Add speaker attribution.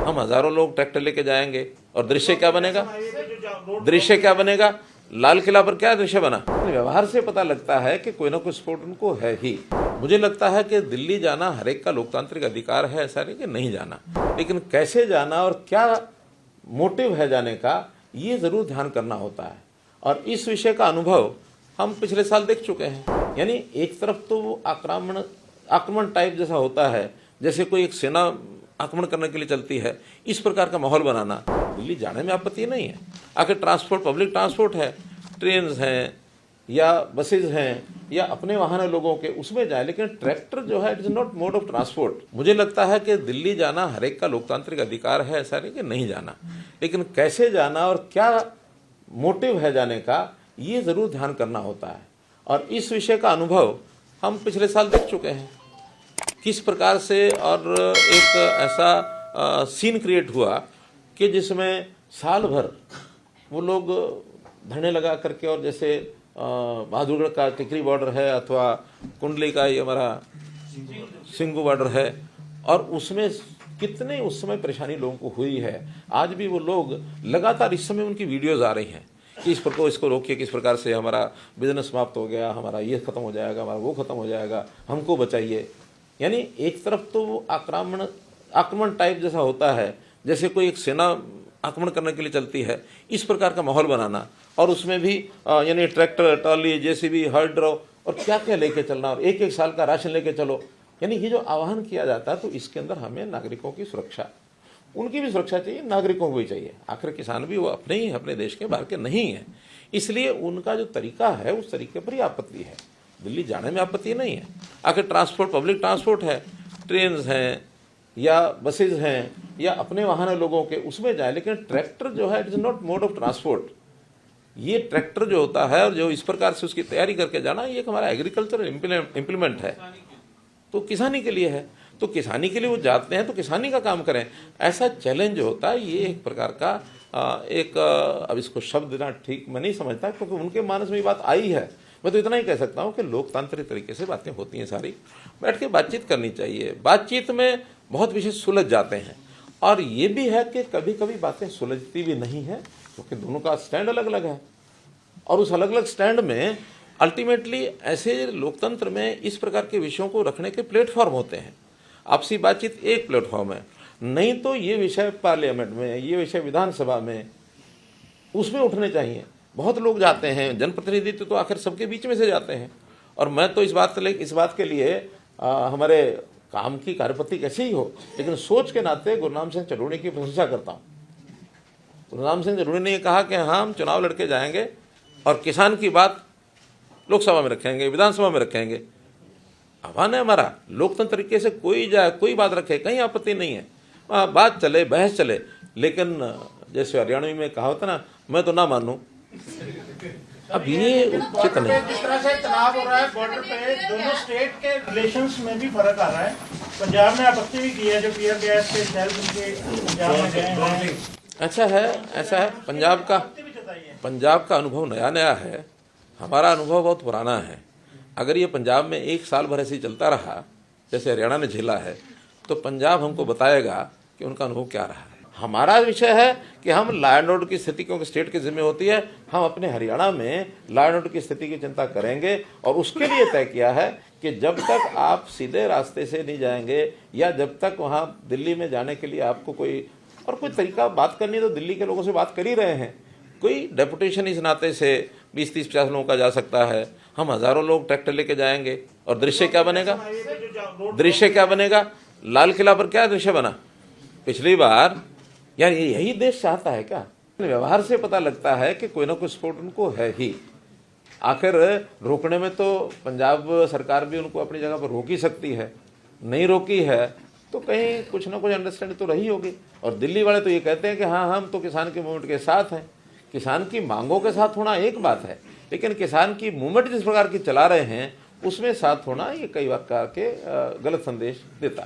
Speaker 1: हम हजारों लोग ट्रैक्टर लेके जाएंगे और दृश्य क्या बनेगा? दृश्य क्या बनेगा? लाल किला पर क्या दृश्य बना? व्यवहार से पता लगता है कि कोई ना कोई सपोर्ट उनको है ही। मुझे लगता है कि दिल्ली जाना हर एक का लोकतांत्रिक अधिकार है, ऐसा नहीं कि नहीं जाना, लेकिन कैसे जाना और क्या मोटिव है जाने का, ये जरूर ध्यान करना होता है। और इस विषय का अनुभव हम पिछले साल देख चुके हैं। यानी एक तरफ तो वो आक्रमण टाइप जैसा होता है, जैसे कोई एक सेना आक्रमण करने के लिए चलती है, इस प्रकार का माहौल बनाना। दिल्ली जाने में आपत्ति नहीं है, आखिर ट्रांसपोर्ट पब्लिक ट्रांसपोर्ट है, ट्रेन हैं या बसेज हैं या अपने वाहन है लोगों के, उसमें जाए, लेकिन ट्रैक्टर जो है it is not mode of transport. मुझे लगता है कि दिल्ली जाना हर एक का लोकतांत्रिक अधिकार है, ऐसा नहीं कि नहीं जाना, लेकिन कैसे जाना और क्या मोटिव है जाने का, ये जरूर ध्यान करना होता है। और इस विषय का अनुभव हम पिछले साल देख चुके हैं किस प्रकार से, और एक ऐसा सीन क्रिएट हुआ कि जिसमें साल भर वो लोग धरने लगा करके, और जैसे बहादुरगढ़ का टिकरी बॉर्डर है अथवा कुंडली का ये हमारा सिंगू बॉर्डर है, और उसमें कितने उस समय परेशानी लोगों को हुई है। आज भी वो लोग लगातार, इस समय उनकी वीडियोज आ रही हैं कि इस प्रकार इसको रोकिए, किस प्रकार से हमारा बिजनेस समाप्त हो गया, हमारा ये खत्म हो जाएगा, हमारा वो खत्म हो जाएगा, हमको बचाइए। यानी एक तरफ तो वो आक्रमण टाइप जैसा होता है, जैसे कोई एक सेना आक्रमण करने के लिए चलती है, इस प्रकार का माहौल बनाना। और उसमें भी यानी ट्रैक्टर, ट्रॉली, जेसीबी, हर्ड्रो और क्या क्या लेके चलना, और एक साल का राशन लेके चलो। यानी ये जो आह्वान किया जाता है, तो इसके अंदर हमें नागरिकों की सुरक्षा, उनकी भी सुरक्षा चाहिए, नागरिकों को भी चाहिए। आखिर किसान भी वो अपने ही, अपने देश के बाहर के नहीं है, इसलिए उनका जो तरीका है उस तरीके पर ही आपत्ति है। दिल्ली जाने में आपत्ति नहीं है, आखिर ट्रांसपोर्ट पब्लिक ट्रांसपोर्ट है, ट्रेन हैं या बसेज हैं या अपने वाहन है लोगों के, उसमें जाए, लेकिन ट्रैक्टर जो है it is not mode of transport. ये ट्रैक्टर जो होता है और जो इस प्रकार से उसकी तैयारी करके जाना, ये एक हमारा एग्रीकल्चर इम्प्लीमेंट है, तो किसानी के लिए है, तो किसानी के लिए वो जाते हैं तो किसानी का काम करें। ऐसा चैलेंज जो होता है, ये एक प्रकार का अब इसको शब्द देना ठीक मैं नहीं समझता, क्योंकि उनके मानस में ये बात आई है। मैं तो इतना ही कह सकता हूँ कि लोकतांत्रिक तरीके से बातें होती हैं, सारी बैठ के बातचीत करनी चाहिए। बातचीत में बहुत विषय सुलझ जाते हैं, और ये भी है कि कभी कभी बातें सुलझती भी नहीं है, क्योंकि दोनों का स्टैंड अलग अलग है। और उस अलग अलग स्टैंड में अल्टीमेटली ऐसे लोकतंत्र में इस प्रकार के विषयों को रखने के प्लेटफॉर्म होते हैं। आपसी बातचीत एक प्लेटफॉर्म है, नहीं तो ये विषय पार्लियामेंट में, ये विषय विधानसभा में, उसमें उठने चाहिए। बहुत लोग जाते हैं, जनप्रतिनिधित्व तो आखिर सबके बीच में से जाते हैं। और मैं तो इस बात के लिए हमारे काम की कार्यपद्धति कैसी ही हो, लेकिन सोच के नाते गुरनाम सिंह चरूड़ी की प्रशंसा करता हूँ। गुरनाम सिंह चरूड़ी ने कहा कि हाँ, हम चुनाव लड़के जाएंगे और किसान की बात लोकसभा में रखेंगे, विधानसभा में रखेंगे। आह्वान है हमारा, लोकतंत्र तरीके से कोई जाए, कोई बात रखे, कहीं आपत्ति नहीं है, बात चले, बहस चले। लेकिन जैसे हरियाणवी में कहा होता ना, मैं तो ना मानूं, अब ये उचित नहीं।
Speaker 2: जिस तरह से तनाव हो रहा है बॉर्डर पे, दोनों स्टेट के रिलेशंस में भी फर्क आ रहा है। पंजाब ने आपत्ति भी की है, जो पीआर गैस के सेल उनके पंजाब में गए हैं।
Speaker 1: अच्छा है, ऐसा है, पंजाब का अनुभव नया नया है, हमारा अनुभव बहुत पुराना है। अगर ये पंजाब में एक साल भर ऐसे ही चलता रहा जैसे हरियाणा ने झेला है, तो पंजाब हमको बताएगा कि उनका अनुभव क्या रहा है। हमारा विषय है कि हम लॉ एंड ऑर्डर की स्थिति, क्योंकि स्टेट की जिम्मे होती है, हम अपने हरियाणा में लॉ एंड ऑर्डर की स्थिति की चिंता करेंगे। और उसके लिए तय किया है कि जब तक आप सीधे रास्ते से नहीं जाएंगे, या जब तक वहाँ दिल्ली में जाने के लिए आपको कोई तरीका बात करनी है, तो दिल्ली के लोगों से बात कर ही रहे हैं। कोई डेपुटेशन इस नाते से 20-30-50 लोगों का जा सकता है, हम हजारों लोग ट्रैक्टर लेके जाएंगे, और दृश्य क्या बनेगा? दृश्य क्या बनेगा? लाल किला पर क्या दृश्य बना पिछली बार? यार यही देश चाहता है क्या? व्यवहार से पता लगता है कि कोई ना कोई सपोर्ट उनको है ही। आखिर रोकने में तो पंजाब सरकार भी उनको अपनी जगह पर रोक ही सकती है, नहीं रोकी है तो कहीं कुछ ना कुछ अंडरस्टैंडिंग तो रही होगी। और दिल्ली वाले तो ये कहते हैं कि हाँ, हम तो किसान के मूवमेंट के साथ हैं। किसान की मांगों के साथ होना एक बात है, लेकिन किसान की मूवमेंट जिस प्रकार की चला रहे हैं उसमें साथ होना, ये कई बार के गलत संदेश देता है।